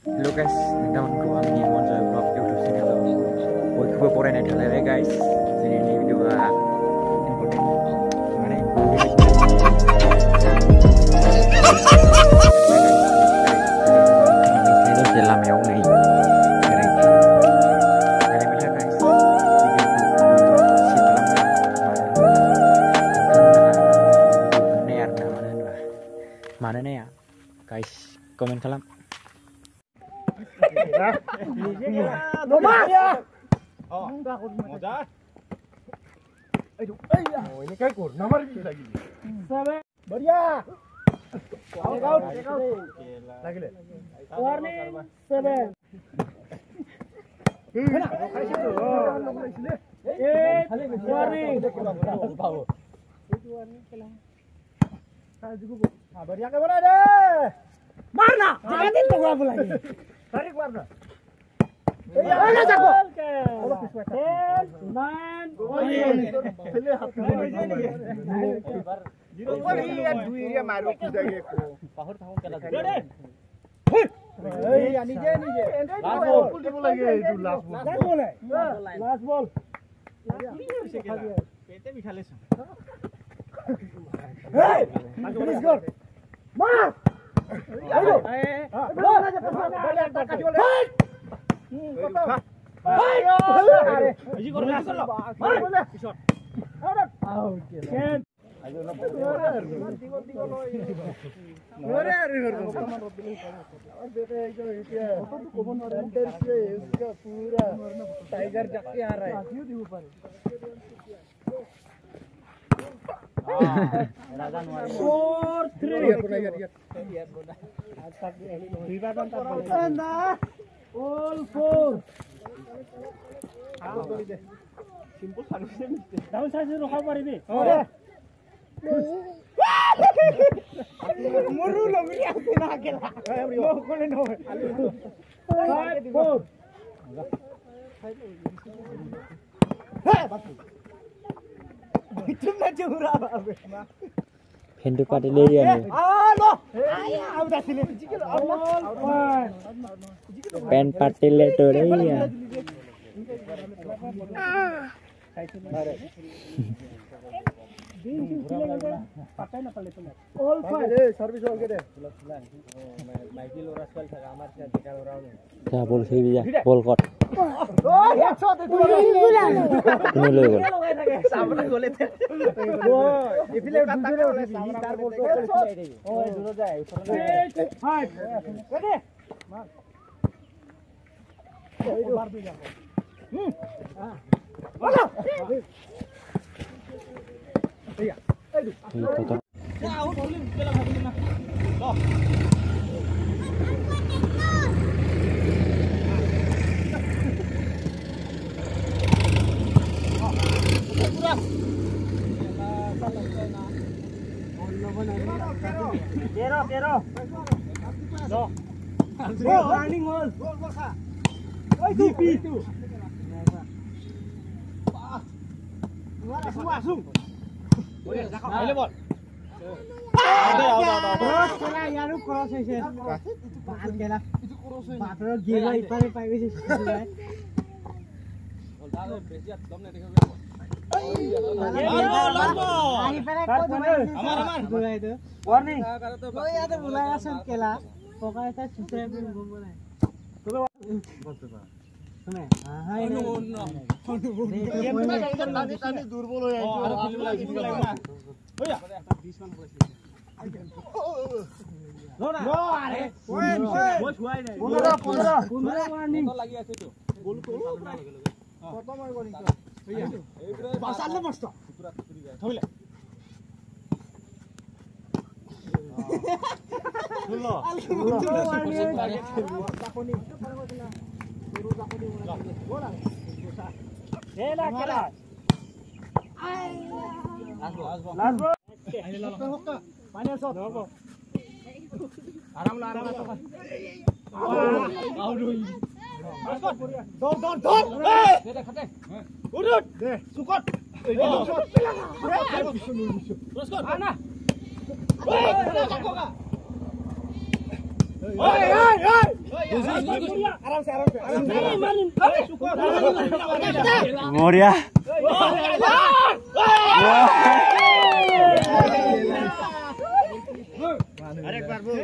Hello guys, nagdaman ko ang Nimon sa vlog YouTube channel. Huwag ko po rin natalala guys. Sa ini video important. Mana ini dalam yang ini. Mana nih ya guys, komen kalam. Nomor ya. Oh, modal. Aduh, ini kayak kur. Nomor lagi. Sabe. बढ़िया. Check out. Lagi le. Warning 7. Warning. बढ़िया के बोला रे. मारना. jangan itu gua lagi. Tarik warna. Ayo jago. Man. Pele हाथ में. Ori ya duiria maru kudage ko. Pahor thau kala. Ei nije. Last ball lage itu last ball. Last ball. पेटे बिठाले छ. Hey! Let's go. Mar! Ayo. Tiger जक्के आ रहा है. เห็นดูปาเตเลียนเป็นปาเตเลตัวได้ยังक्या बोल सही भैया बोल कट ini lo kan सामने गोले थे वो इफिले दूसरे वाले सामने कार बोल तो ओ दूर जाए हां रेडी मार मार भी जा हां बोलो भैया itu tuh आउट बोल चला भाग ना लो Kero. No. Running wall. Gol Barca. Itu. Langsung. Boleh, boleh bol. Terus kena ya lu cross sih. Bahan kena. Itu cross. Bahan gila ipare pai sih. Bola besiat domne देखो. Warning. Oh ya ada mulai asal kela. Pokoknya saya susah belum mulai. Sume. Ah ini. Tani durbol hoye. Aru film lagi na. Oh ya. 20 मान বসে. No are. Wo ছুয়াই নাই. 15 warning. তো লাগি আছে তো. গোল তো কত মই গনি তো. বাসালে মস্ত পুরা তুরি যায় থইলে শুনলো জাপানি পুরো জাপানি বলা এলা খেলা লাসবো হক্কা পানি আসো আরাম না আউট হই দৌড় দে খাতে উড়ুট দে সুকট এই শট ক্রস কর আনা ওই জাকোগা मोरिया अरे एक बार बोल